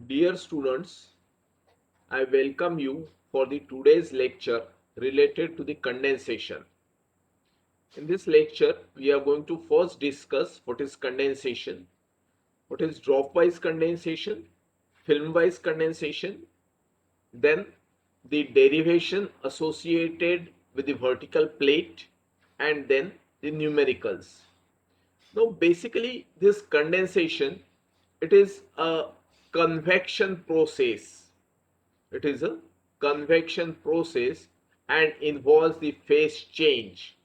Dear students, I welcome you for the today's lecture related to the condensation. In this lecture, we are going to first discuss what is condensation, what is dropwise condensation, filmwise condensation, then the derivation associated with the vertical plate, and then the numericals. Now, basically, this condensation, it is a convection process. It is a convection process and involves the phase change.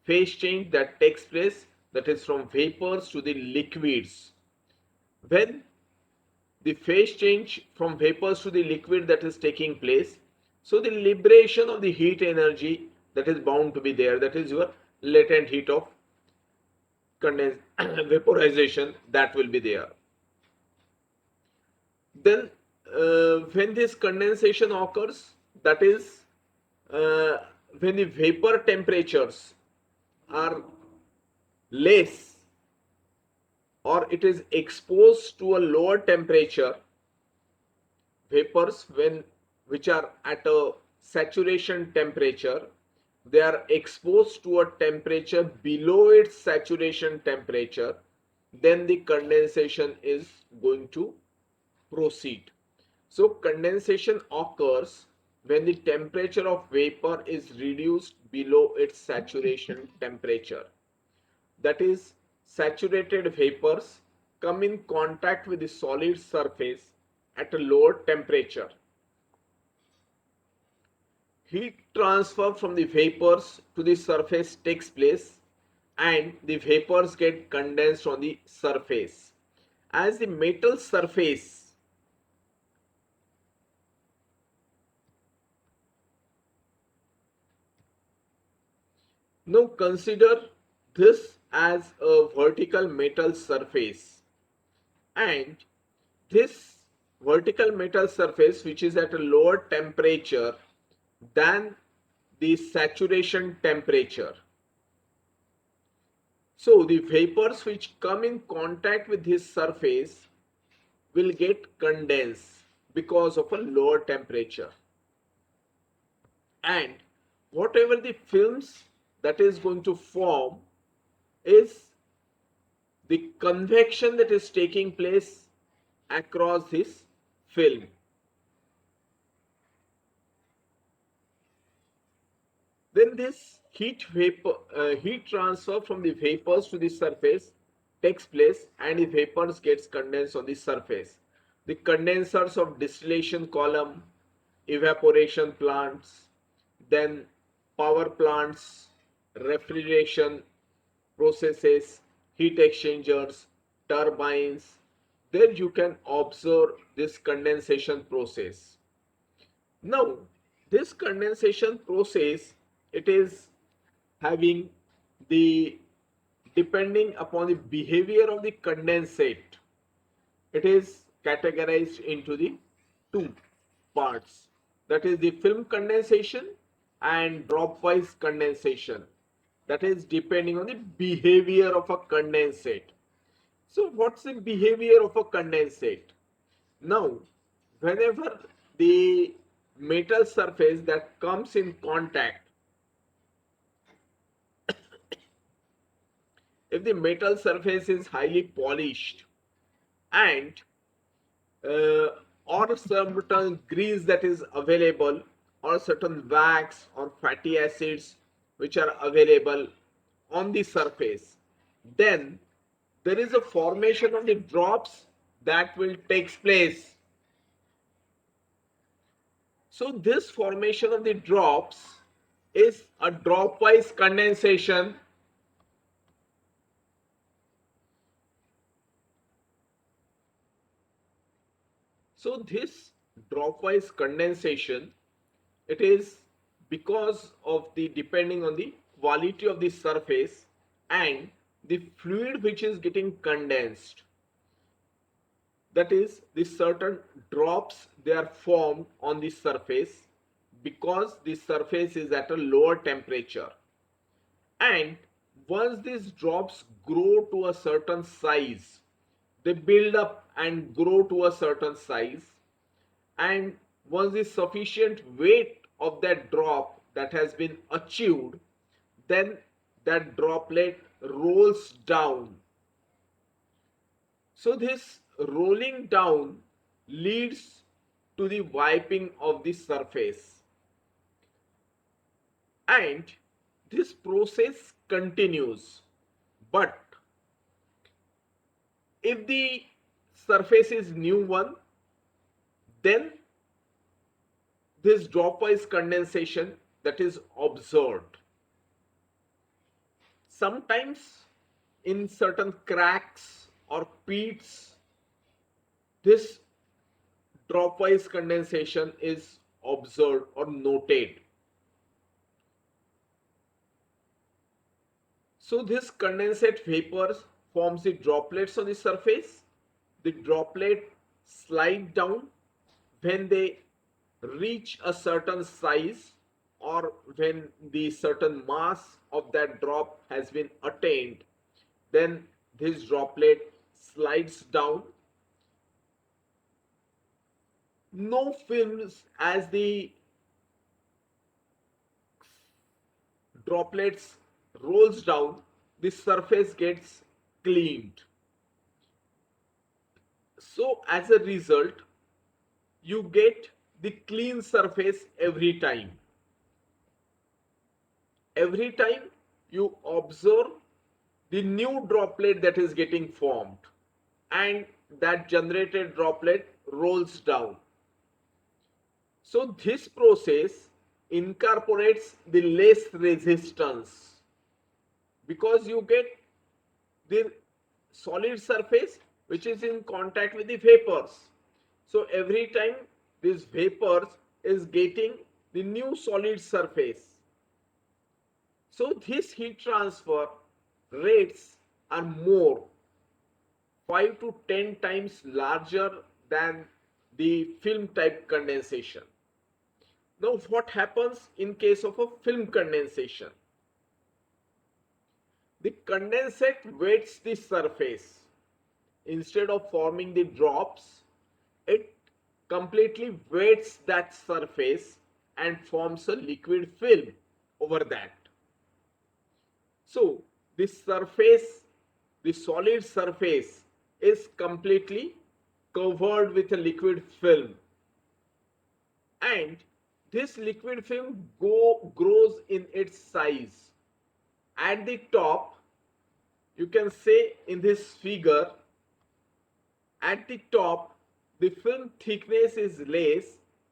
Phase change that takes place, that is from vapors to the liquids. When the phase change from vapors to the liquid that is taking place, so the liberation of the heat energy that is bound to be there, that is your latent heat of vaporization, that will be there. Then when this condensation occurs, that is uh, when the vapor temperatures are less or it is exposed to a lower temperature, vapors when which are at a saturation temperature, they are exposed to a temperature below its saturation temperature, then the condensation is going to proceed. So condensation occurs when the temperature of vapor is reduced below its saturation temperature. That is, saturated vapors come in contact with the solid surface at a lower temperature. Heat transfer from the vapors to the surface takes place and the vapors get condensed on the surface. As the metal surface now consider this as a vertical metal surface, and this vertical metal surface which is at a lower temperature than the saturation temperature. So the vapors which come in contact with this surface will get condensed because of a lower temperature, and whatever the films that is going to form is the convection that is taking place across this film. Then this heat transfer from the vapors to the surface takes place and the vapors gets condensed on the surface. The condensers of distillation column, evaporation plants, then power plants, refrigeration processes, heat exchangers, turbines. There you can observe this condensation process. Now, this condensation process, it is having the, depending upon the behavior of the condensate, it is categorized into the two parts. That is the film condensation and dropwise condensation. That is depending on the behavior of a condensate. So what's the behavior of a condensate? Now, whenever the metal surface that comes in contact, if the metal surface is highly polished and uh, or certain grease that is available, or certain wax or fatty acids which are available on the surface, then there is a formation of the drops that will take place. So this formation of the drops is a dropwise condensation. So this dropwise condensation, it is because of the depending on the quality of the surface and the fluid which is getting condensed. That is, the certain drops they are formed on the surface because the surface is at a lower temperature, and once these drops grow to a certain size, they build up and grow to a certain size, and once the sufficient weight of that drop that has been achieved, then that droplet rolls down. So this rolling down leads to the wiping of the surface, and this process continues. But if the surface is new one, then this dropwise condensation that is observed. Sometimes in certain cracks or pits, this dropwise condensation is observed or noted. So this condensate vapors forms the droplets on the surface. The droplet slide down when they reach a certain size, or when the certain mass of that drop has been attained, then this droplet slides down. No films, as the droplets rolls down, the surface gets cleaned. So as a result, you get the clean surface every time. Every time you observe the new droplet that is getting formed, and that generated droplet rolls down. So this process incorporates the less resistance, because you get the solid surface which is in contact with the vapors. So every time this vapors is getting the new solid surface. So this heat transfer rates are more, 5 to 10 times larger than the film type condensation. Now what happens in case of a film condensation? The condensate wets the surface. Instead of forming the drops, it completely wets that surface and forms a liquid film over that. So this surface, the solid surface, is completely covered with a liquid film, and this liquid film grows in its size. At the top, you can say in this figure, at the top the film thickness is less,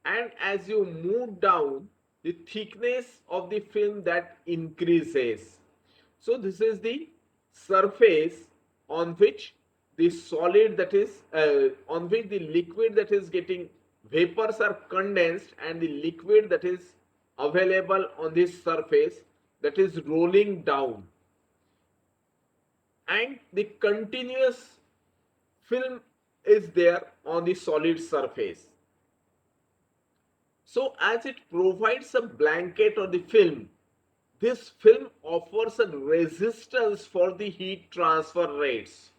and as you move down, the thickness of the film that increases. So this is the surface on which the solid that is on which the liquid that is getting vapors are condensed, and the liquid that is available on this surface that is rolling down, and the continuous film is there on the solid surface. So as it provides a blanket or the film, this film offers a resistance for the heat transfer rates,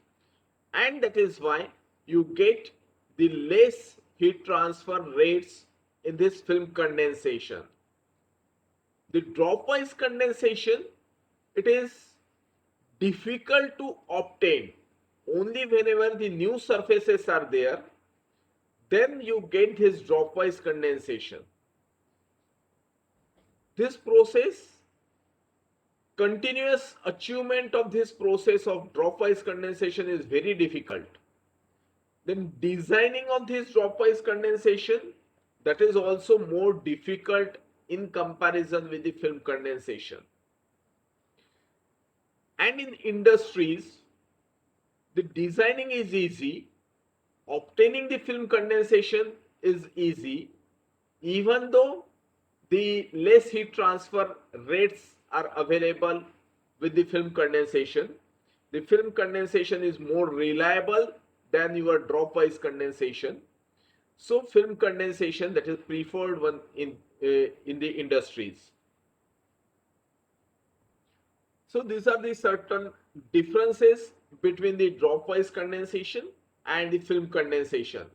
and that is why you get the less heat transfer rates in this film condensation. The dropwise condensation, it is difficult to obtain. Only whenever the new surfaces are there, then you get this dropwise condensation. This process, continuous achievement of this process of dropwise condensation is very difficult. Then designing of this dropwise condensation, that is also more difficult in comparison with the film condensation. And in industries, the designing is easy, obtaining the film condensation is easy, even though the less heat transfer rates are available with the film condensation. The film condensation is more reliable than your dropwise condensation. So film condensation, that is preferred one in the industries. So these are the certain differences between the dropwise condensation and the film condensation.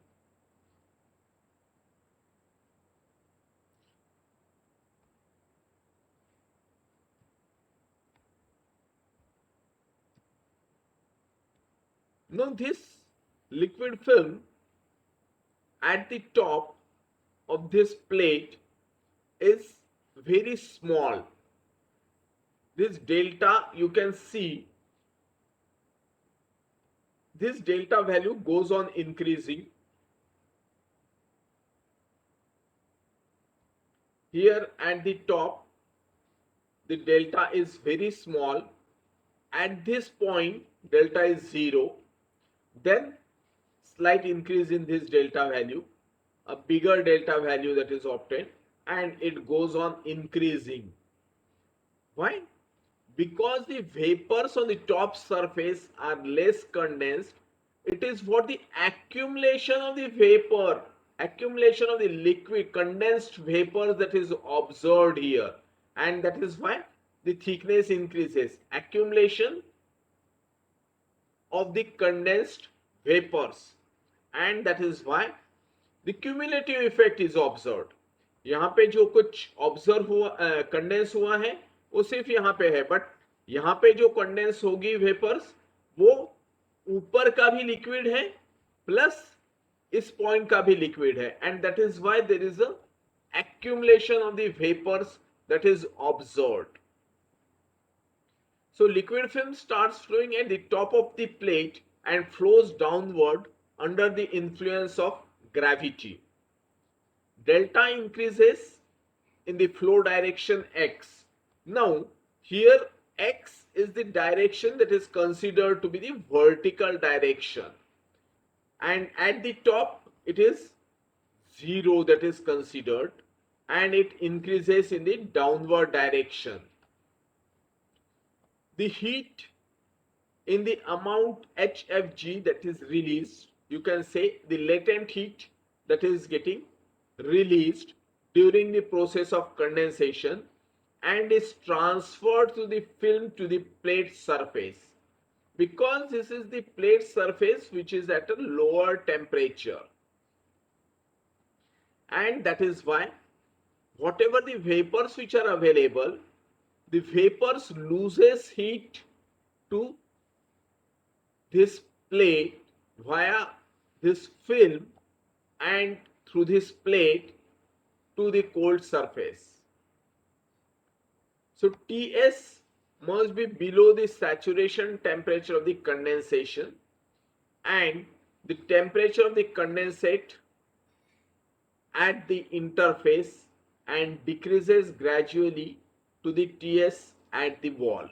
Now this liquid film at the top of this plate is very small. This delta, you can see, this delta value goes on increasing. Here at the top, the delta is very small. At this point, delta is 0. Then slight increase in this delta value, a bigger delta value that is obtained, and it goes on increasing. Why? Because the vapors on the top surface are less condensed. It is for the accumulation of the vapor, accumulation of the liquid condensed vapor that is observed here, and that is why the thickness increases. Accumulation of the condensed vapors, and that is why the cumulative effect is observed. यहाँ पे जो कुछ observe हुआ, condense हुआ है, वो सिर्फ यहाँ पे है, बट यहाँ पे जो कंडेंस होगी वेपर्स, वो ऊपर का भी लिक्विड है प्लस इस पॉइंट का भी लिक्विड है, and that is why there is a accumulation of the vapors that is observed. So liquid film starts flowing at the top of the plate and flows downward under the influence of gravity. Delta increases in the flow direction x. Now here x is the direction that is considered to be the vertical direction, and at the top it is 0 that is considered, and it increases in the downward direction. The heat in the amount HFG that is released, you can say the latent heat that is getting released during the process of condensation and is transferred to the film to the plate surface, because this is the plate surface which is at a lower temperature, and that is why whatever the vapors which are available, the vapors loses heat to this plate via this film and through this plate to the cold surface. So Ts must be below the saturation temperature of the condensation, and the temperature of the condensate at the interface and decreases gradually to the Ts at the wall.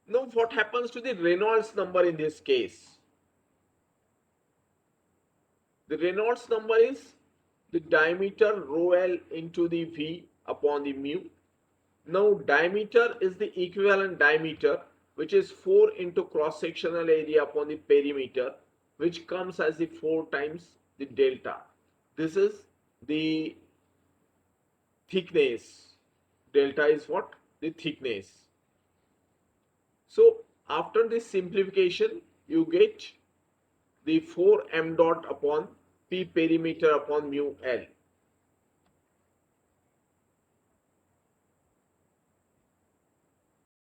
Now what happens to the Reynolds number in this case? The Reynolds number is the diameter rho L into the V upon the mu. Now diameter is the equivalent diameter, which is 4 into cross sectional area upon the perimeter, which comes as the 4 times the delta. This is the thickness. Delta is what? The thickness. So after this simplification, you get the 4 m dot upon p perimeter upon mu L.